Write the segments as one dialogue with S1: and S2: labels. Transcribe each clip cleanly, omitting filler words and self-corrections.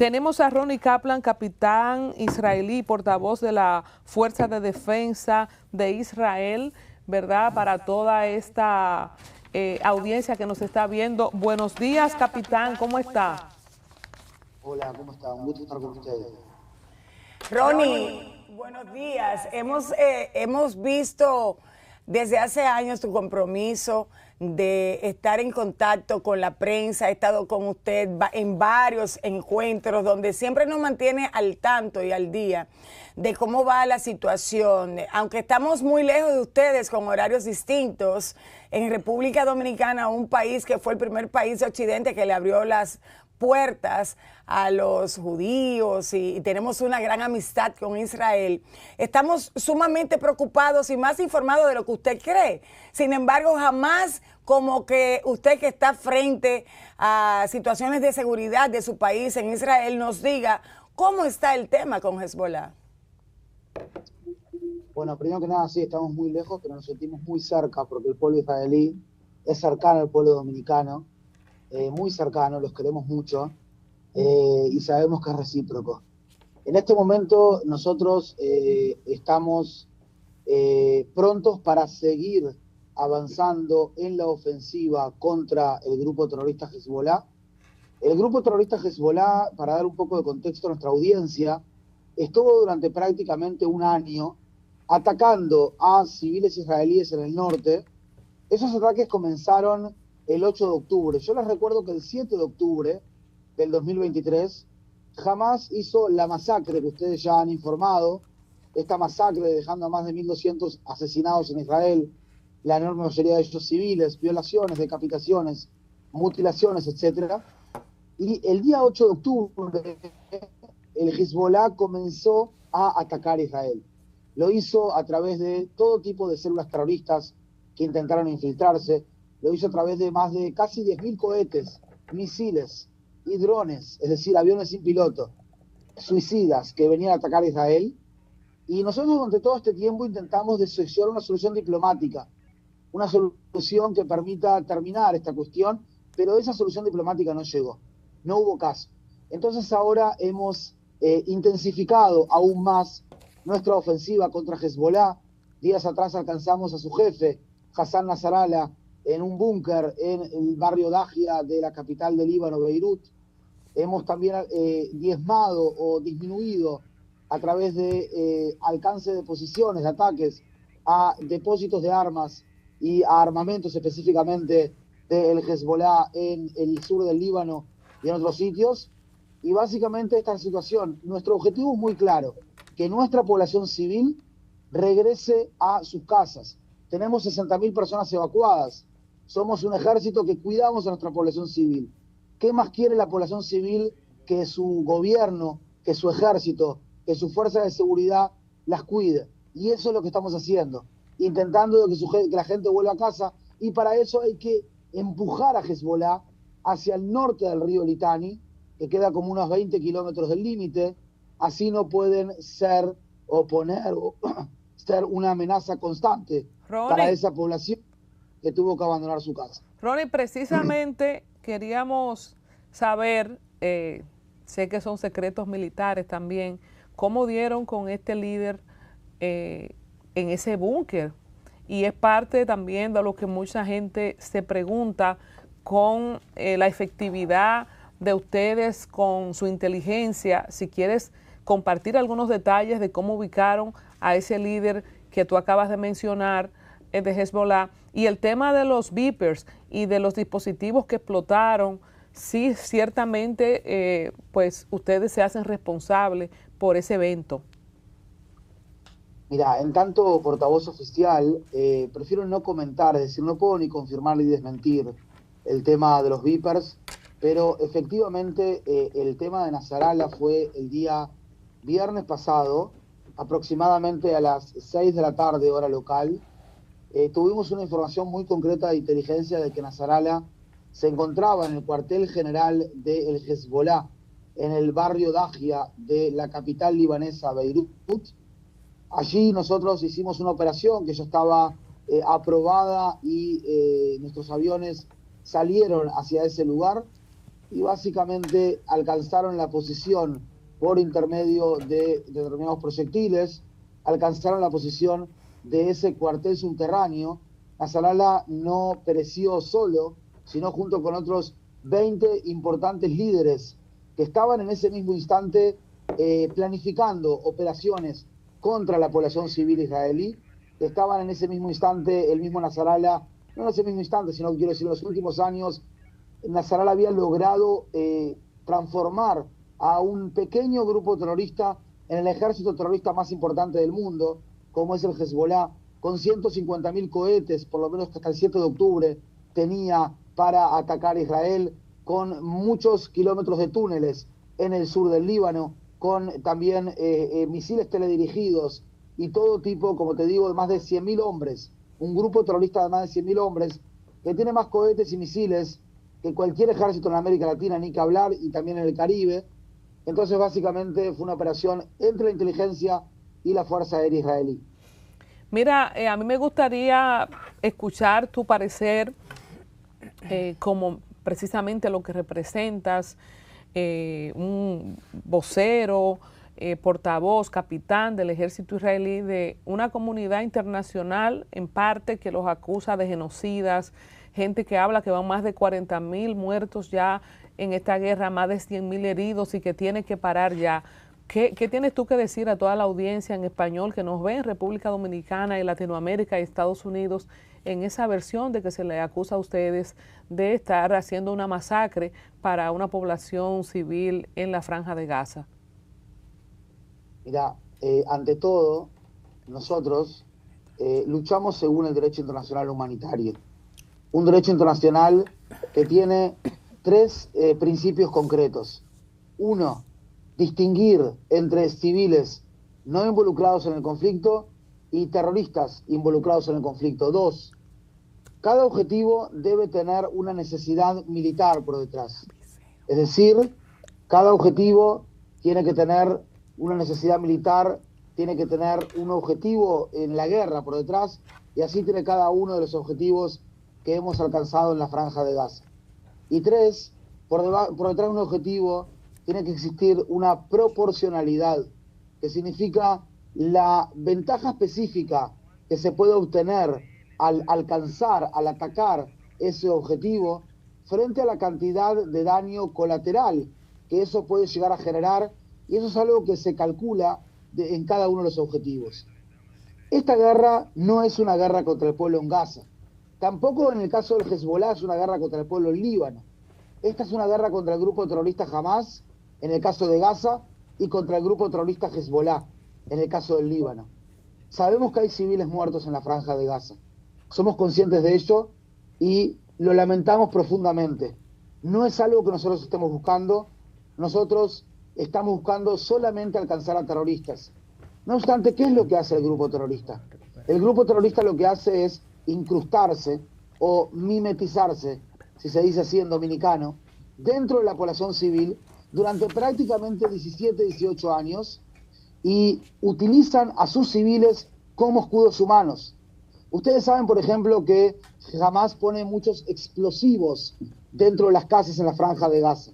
S1: Tenemos a Ronnie Kaplan, capitán israelí, portavoz de la Fuerza de Defensa de Israel, ¿verdad? Para toda esta audiencia que nos está viendo. Buenos días, capitán, ¿cómo está?
S2: Hola, ¿cómo está? Un gusto estar con ustedes.
S3: Ronnie, buenos días. Hemos visto desde hace años tu compromiso de estar en contacto con la prensa. He estado con usted en varios encuentros donde siempre nos mantiene al tanto y al día de cómo va la situación. Aunque estamos muy lejos de ustedes con horarios distintos, en República Dominicana, un país que fue el primer país de Occidente que le abrió las puertas a los judíos y tenemos una gran amistad con Israel. Estamos sumamente preocupados y más informados de lo que usted cree. Sin embargo, jamás como que usted, que está frente a situaciones de seguridad de su país en Israel, nos diga cómo está el tema con Hezbollah.
S2: Bueno, primero que nada, sí, estamos muy lejos, pero nos sentimos muy cerca porque el pueblo israelí es cercano al pueblo dominicano, muy cercano, los queremos mucho y sabemos que es recíproco. En este momento nosotros estamos prontos para seguir avanzando en la ofensiva contra el grupo terrorista Hezbollah. El grupo terrorista Hezbollah, para dar un poco de contexto a nuestra audiencia, estuvo durante prácticamente un año atacando a civiles israelíes en el norte. Esos ataques comenzaron el 8 de octubre. Yo les recuerdo que el 7 de octubre del 2023, Hamas hizo la masacre que ustedes ya han informado, esta masacre dejando a más de 1.200 asesinados en Israel, la enorme mayoría de ellos civiles, violaciones, decapitaciones, mutilaciones, etc. Y el día 8 de octubre, el Hezbollah comenzó a atacar a Israel. Lo hizo a través de todo tipo de células terroristas que intentaron infiltrarse. Lo hizo a través de más de casi 10.000 cohetes, misiles y drones, es decir, aviones sin piloto, suicidas que venían a atacar a Israel. Y nosotros durante todo este tiempo intentamos desarrollar una solución diplomática, una solución que permita terminar esta cuestión, pero esa solución diplomática no llegó, no hubo caso. Entonces ahora hemos intensificado aún más nuestra ofensiva contra Hezbollah. Días atrás alcanzamos a su jefe, Hassan Nasrallah, en un búnker en el barrio Dahia de la capital del Líbano, Beirut. Hemos también diezmado o disminuido a través de alcance de posiciones, de ataques a depósitos de armas y a armamentos específicamente del Hezbollah en el sur del Líbano y en otros sitios. Y básicamente esta situación, nuestro objetivo es muy claro, que nuestra población civil regrese a sus casas. Tenemos 60.000 personas evacuadas. Somos un ejército que cuidamos a nuestra población civil. ¿Qué más quiere la población civil que su gobierno, que su ejército, que su fuerza de seguridad las cuide? Y eso es lo que estamos haciendo, intentando que la gente vuelva a casa, y para eso hay que empujar a Hezbollah hacia el norte del río Litani, que queda como unos 20 kilómetros del límite. Así no pueden ser o poner o ser una amenaza constante para esa población que tuvo que abandonar su casa.
S1: Ronnie, precisamente queríamos saber, sé que son secretos militares también, cómo dieron con este líder en ese búnker. Y es parte también de lo que mucha gente se pregunta con la efectividad de ustedes, con su inteligencia. Si quieres compartir algunos detalles de cómo ubicaron a ese líder que tú acabas de mencionar, de Hezbollah, y el tema de los beepers y de los dispositivos que explotaron. Sí, ciertamente, pues ustedes se hacen responsables por ese evento.
S2: Mira, en tanto portavoz oficial, prefiero no comentar, es decir, no puedo ni confirmar ni desmentir el tema de los beepers, pero efectivamente el tema de Nasrallah fue el día viernes pasado, aproximadamente a las 6 de la tarde, hora local. Tuvimos una información muy concreta de inteligencia de que Nasrallah se encontraba en el cuartel general del Hezbollah, en el barrio Dahia de la capital libanesa, Beirut. Allí nosotros hicimos una operación que ya estaba aprobada y nuestros aviones salieron hacia ese lugar. y básicamente alcanzaron la posición por intermedio de determinados proyectiles, alcanzaron la posición de ese cuartel subterráneo. Nasrallah no pereció solo, sino junto con otros 20 importantes líderes que estaban en ese mismo instante planificando operaciones contra la población civil israelí, que estaban en ese mismo instante, el mismo Nasrallah, no en ese mismo instante, sino quiero decir en los últimos años, Nasrallah había logrado transformar a un pequeño grupo terrorista en el ejército terrorista más importante del mundo, como es el Hezbollah, con 150.000 cohetes, por lo menos hasta el 7 de octubre, tenía para atacar a Israel, con muchos kilómetros de túneles en el sur del Líbano, con también misiles teledirigidos y todo tipo, como te digo, de más de 100.000 hombres, un grupo terrorista de más de 100.000 hombres, que tiene más cohetes y misiles que cualquier ejército en América Latina, ni que hablar, y también en el Caribe. Entonces, básicamente, fue una operación entre la inteligencia y la Fuerza Aérea Israelí.
S1: Mira, a mí me gustaría escuchar tu parecer como precisamente lo que representas, un vocero, portavoz, capitán del ejército israelí de una comunidad internacional en parte que los acusa de genocidas, gente que habla que van más de 40.000 muertos ya en esta guerra, más de 100.000 heridos y que tiene que parar ya. ¿Qué tienes tú que decir a toda la audiencia en español que nos ve en República Dominicana y Latinoamérica y Estados Unidos en esa versión de que se le acusa a ustedes de estar haciendo una masacre para una población civil en la Franja de Gaza?
S2: Mira, ante todo, nosotros luchamos según el derecho internacional humanitario. Un derecho internacional que tiene tres principios concretos. Uno, distinguir entre civiles no involucrados en el conflicto y terroristas involucrados en el conflicto. Dos, cada objetivo debe tener una necesidad militar por detrás. Es decir, cada objetivo tiene que tener una necesidad militar, tiene que tener un objetivo en la guerra por detrás, y así tiene cada uno de los objetivos que hemos alcanzado en la Franja de Gaza. Y tres, por detrás de un objetivo tiene que existir una proporcionalidad, que significa la ventaja específica que se puede obtener al alcanzar, al atacar ese objetivo, frente a la cantidad de daño colateral que eso puede llegar a generar, y eso es algo que se calcula en cada uno de los objetivos. Esta guerra no es una guerra contra el pueblo en Gaza, tampoco en el caso del Hezbollah es una guerra contra el pueblo en Líbano. Esta es una guerra contra el grupo terrorista Hamas, en el caso de Gaza, y contra el grupo terrorista Hezbollah, en el caso del Líbano. Sabemos que hay civiles muertos en la Franja de Gaza. Somos conscientes de ello y lo lamentamos profundamente. No es algo que nosotros estemos buscando. Nosotros estamos buscando solamente alcanzar a terroristas. No obstante, ¿qué es lo que hace el grupo terrorista? El grupo terrorista lo que hace es incrustarse o mimetizarse, si se dice así en dominicano, dentro de la población civil durante prácticamente 17, 18 años, y utilizan a sus civiles como escudos humanos. Ustedes saben, por ejemplo, que Hamas pone muchos explosivos dentro de las casas en la Franja de Gaza.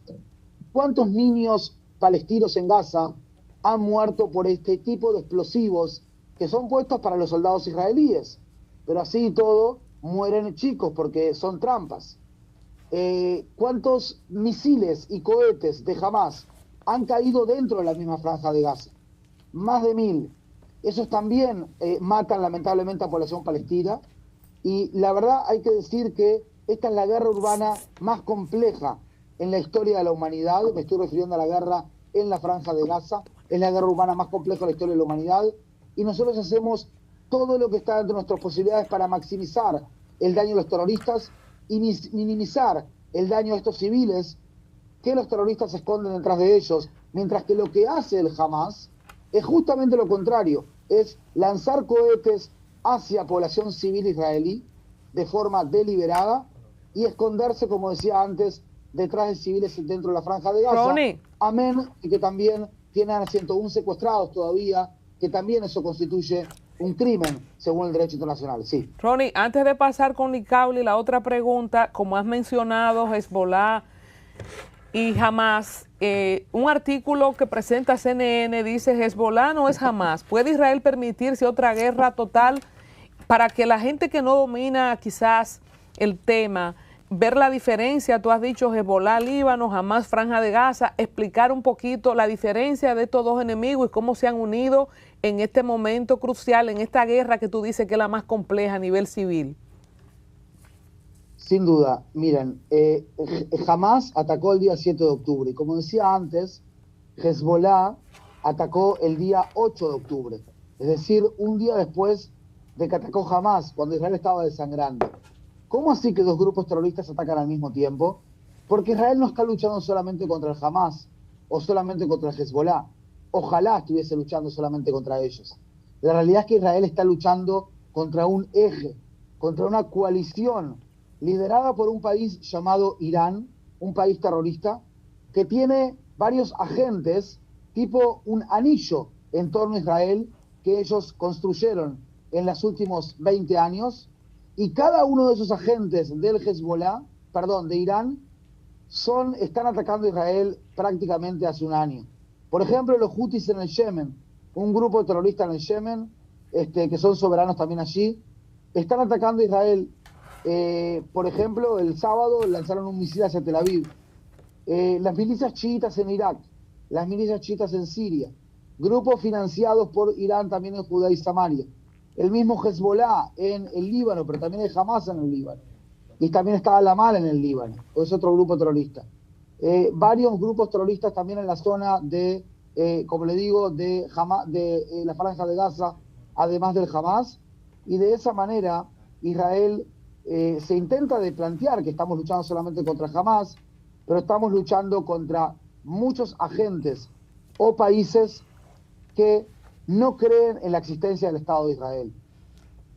S2: ¿Cuántos niños palestinos en Gaza han muerto por este tipo de explosivos que son puestos para los soldados israelíes? Pero así y todo, mueren chicos porque son trampas. ¿Cuántos misiles y cohetes de Hamas han caído dentro de la misma Franja de Gaza? Más de 1.000. Esos también matan lamentablemente a población palestina, y la verdad hay que decir que esta es la guerra urbana más compleja en la historia de la humanidad. Me estoy refiriendo a la guerra en la Franja de Gaza. Es la guerra urbana más compleja de la historia de la humanidad, y nosotros hacemos todo lo que está dentro de nuestras posibilidades para maximizar el daño de los terroristas y minimizar el daño a estos civiles que los terroristas se esconden detrás de ellos, mientras que lo que hace el Hamas es justamente lo contrario, es lanzar cohetes hacia población civil israelí de forma deliberada y esconderse, como decía antes, detrás de civiles dentro de la Franja de Gaza.
S1: Ronnie.
S2: Amén, y que también tienen a 101 secuestrados todavía, que también eso constituye un crimen según el derecho internacional. Sí.
S1: Ronnie, antes de pasar con Nicabli, la otra pregunta, como has mencionado, Hezbollah y Hamas, un artículo que presenta CNN dice: Hezbollah no es Hamas. ¿Puede Israel permitirse otra guerra total? Para que la gente que no domina quizás el tema, ver la diferencia, tú has dicho Hezbollah, Líbano, Hamas, Franja de Gaza, explicar un poquito la diferencia de estos dos enemigos y cómo se han unido en este momento crucial, en esta guerra que tú dices que es la más compleja a nivel civil.
S2: Sin duda, miren, Hamas atacó el día 7 de octubre y como decía antes, Hezbollah atacó el día 8 de octubre, es decir, un día después de que atacó Hamas, cuando Israel estaba desangrando. ¿Cómo así que dos grupos terroristas atacan al mismo tiempo? Porque Israel no está luchando solamente contra el Hamas o solamente contra el Hezbollah. Ojalá estuviese luchando solamente contra ellos. La realidad es que Israel está luchando contra un eje, contra una coalición liderada por un país llamado Irán, un país terrorista, que tiene varios agentes, tipo un anillo en torno a Israel, que ellos construyeron en los últimos 20 años, y cada uno de esos agentes del Hezbollah, de Irán, están atacando a Israel prácticamente hace un año. Por ejemplo, los Houthis en el Yemen, un grupo terrorista en el Yemen, que son soberanos también allí, están atacando a Israel. Por ejemplo, el sábado lanzaron un misil hacia Tel Aviv. Las milicias chiitas en Irak, las milicias chiitas en Siria, grupos financiados por Irán también en Judea y Samaria, el mismo Hezbollah en el Líbano, pero también hay Hamas en el Líbano, y también está Al-Amal en el Líbano, o es otro grupo terrorista. Varios grupos terroristas también en la zona de, como le digo, de la Franja de Gaza, además del Hamas, y de esa manera Israel se intenta de plantear que estamos luchando solamente contra Hamas, pero estamos luchando contra muchos agentes o países que no creen en la existencia del Estado de Israel.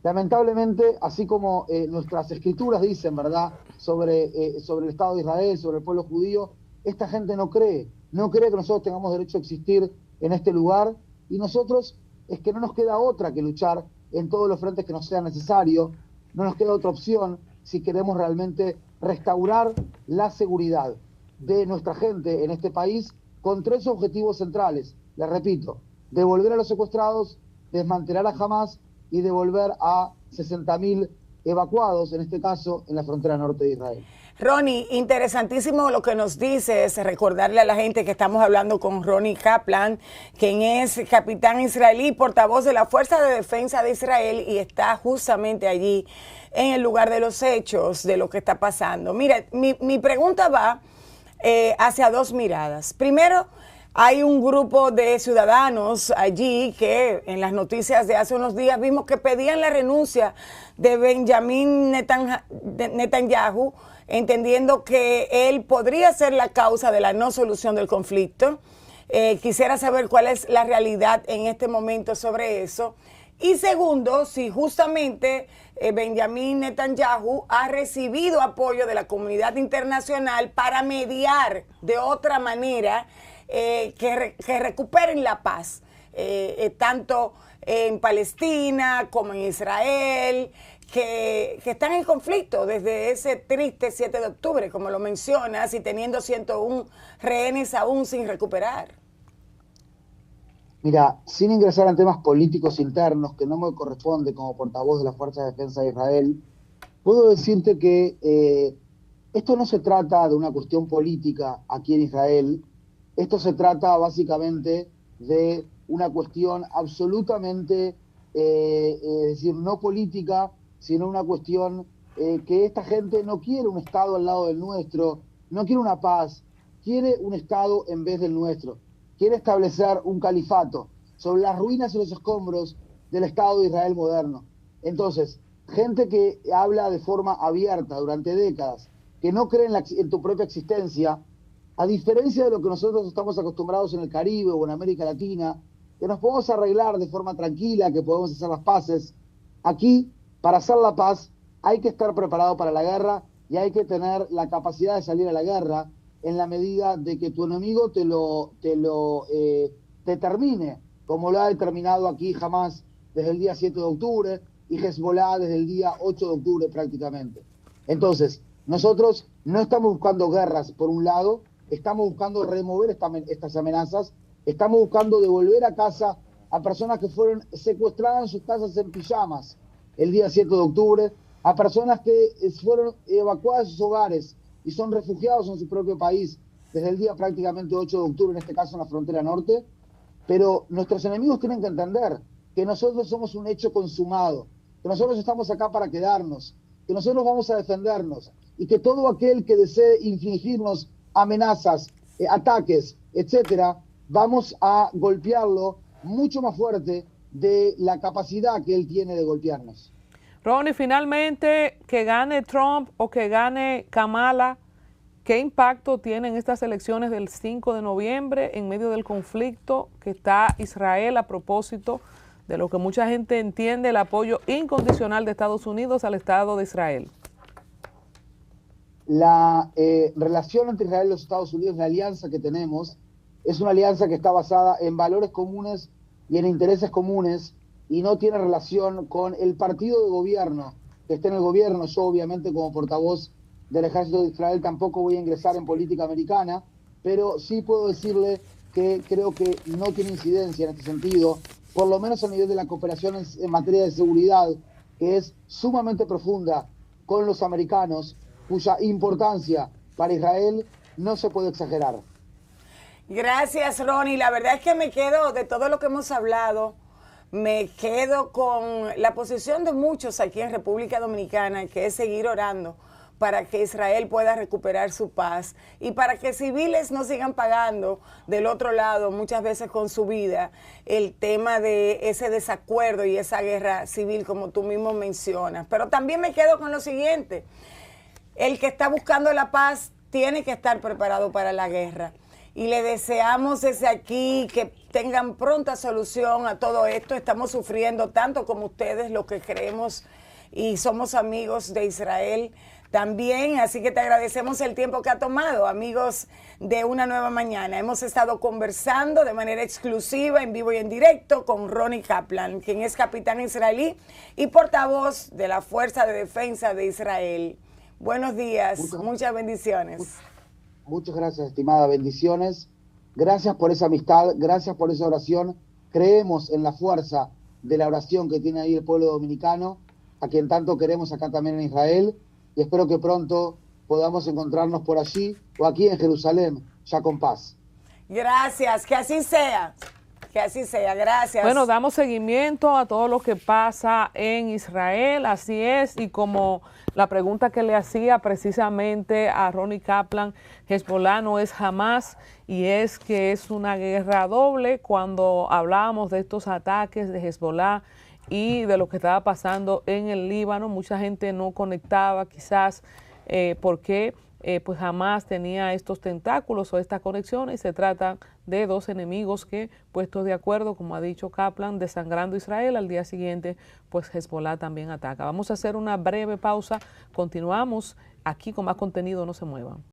S2: Lamentablemente, así como nuestras escrituras dicen, ¿verdad?, sobre el Estado de Israel, sobre el pueblo judío, esta gente no cree que nosotros tengamos derecho a existir en este lugar, y nosotros es que no nos queda otra que luchar en todos los frentes que nos sea necesario. No nos queda otra opción si queremos realmente restaurar la seguridad de nuestra gente en este país con tres objetivos centrales. Les repito, devolver a los secuestrados, desmantelar a Hamas y devolver a 60.000 evacuados, en este caso, en la frontera norte de Israel.
S3: Ronnie, interesantísimo lo que nos dices, recordarle a la gente que estamos hablando con Ronnie Kaplan, quien es capitán israelí, portavoz de la Fuerza de Defensa de Israel y está justamente allí en el lugar de los hechos, de lo que está pasando. Mira, mi pregunta va hacia dos miradas. Primero, hay un grupo de ciudadanos allí que en las noticias de hace unos días vimos que pedían la renuncia de Benjamin Netanyahu, entendiendo que él podría ser la causa de la no solución del conflicto. Quisiera saber cuál es la realidad en este momento sobre eso. Y segundo, si justamente Benjamin Netanyahu ha recibido apoyo de la comunidad internacional para mediar de otra manera que recuperen la paz, tanto en Palestina como en Israel, que están en conflicto desde ese triste 7 de octubre, como lo mencionas, y teniendo 101 rehenes aún sin recuperar.
S2: Mira, sin ingresar en temas políticos internos, que no me corresponde como portavoz de la Fuerza de Defensa de Israel, puedo decirte que esto no se trata de una cuestión política aquí en Israel. Esto se trata básicamente de una cuestión absolutamente, es decir, no política, sino una cuestión que esta gente no quiere un Estado al lado del nuestro, no quiere una paz, quiere un Estado en vez del nuestro, quiere establecer un califato sobre las ruinas y los escombros del Estado de Israel moderno. Entonces, gente que habla de forma abierta durante décadas, que no cree en tu propia existencia, a diferencia de lo que nosotros estamos acostumbrados en el Caribe o en América Latina, que nos podemos arreglar de forma tranquila, que podemos hacer las paces. Aquí, para hacer la paz, hay que estar preparado para la guerra y hay que tener la capacidad de salir a la guerra en la medida de que tu enemigo te termine, como lo ha determinado aquí Hamas desde el día 7 de octubre y Hezbollah desde el día 8 de octubre prácticamente. Entonces, nosotros no estamos buscando guerras por un lado, estamos buscando remover estas amenazas, estamos buscando devolver a casa a personas que fueron secuestradas en sus casas en pijamas el día 7 de octubre, a personas que fueron evacuadas de sus hogares y son refugiados en su propio país desde el día prácticamente 8 de octubre, en este caso en la frontera norte. Pero nuestros enemigos tienen que entender que nosotros somos un hecho consumado, que nosotros estamos acá para quedarnos, que nosotros vamos a defendernos y que todo aquel que desee infligirnos amenazas, ataques, etcétera, vamos a golpearlo mucho más fuerte de la capacidad que él tiene de golpearnos.
S1: Ronnie, finalmente, que gane Trump o que gane Kamala, ¿qué impacto tienen estas elecciones del 5 de noviembre en medio del conflicto que está Israel a propósito de lo que mucha gente entiende, el apoyo incondicional de Estados Unidos al Estado de Israel?
S2: La relación entre Israel y los Estados Unidos, la alianza que tenemos, es una alianza que está basada en valores comunes y en intereses comunes y no tiene relación con el partido de gobierno que esté en el gobierno. Yo obviamente como portavoz del ejército de Israel tampoco voy a ingresar en política americana, pero sí puedo decirle que creo que no tiene incidencia en este sentido, por lo menos a nivel de la cooperación en materia de seguridad, que es sumamente profunda con los americanos, cuya importancia para Israel no se puede exagerar.
S3: Gracias, Ronnie. La verdad es que me quedo, de todo lo que hemos hablado, me quedo con la posición de muchos aquí en República Dominicana, que es seguir orando para que Israel pueda recuperar su paz y para que civiles no sigan pagando del otro lado, muchas veces con su vida, el tema de ese desacuerdo y esa guerra civil, como tú mismo mencionas. Pero también me quedo con lo siguiente: el que está buscando la paz tiene que estar preparado para la guerra. Y le deseamos desde aquí que tengan pronta solución a todo esto. Estamos sufriendo tanto como ustedes, los que creemos y somos amigos de Israel también. Así que te agradecemos el tiempo que ha tomado, amigos de Una Nueva Mañana. Hemos estado conversando de manera exclusiva, en vivo y en directo, con Ronnie Kaplan, quien es capitán israelí y portavoz de la Fuerza de Defensa de Israel. Buenos días, muchas bendiciones.
S2: Muchas gracias, estimada, bendiciones. Gracias por esa amistad, gracias por esa oración. Creemos en la fuerza de la oración que tiene ahí el pueblo dominicano, a quien tanto queremos acá también en Israel, y espero que pronto podamos encontrarnos por allí o aquí en Jerusalén, ya con paz.
S3: Gracias, que así sea. Que así sea, gracias.
S1: Bueno, damos seguimiento a todo lo que pasa en Israel, así es, y como la pregunta que le hacía precisamente a Ronnie Kaplan, Hezbollah no es Hamás, y es que es una guerra doble. Cuando hablábamos de estos ataques de Hezbollah y de lo que estaba pasando en el Líbano, mucha gente no conectaba quizás porque pues Hamás tenía estos tentáculos o estas conexiones, y se trata de dos enemigos que, puestos de acuerdo, como ha dicho Kaplan, desangrando Israel, al día siguiente pues Hezbollah también ataca. Vamos a hacer una breve pausa, continuamos aquí con más contenido, no se muevan.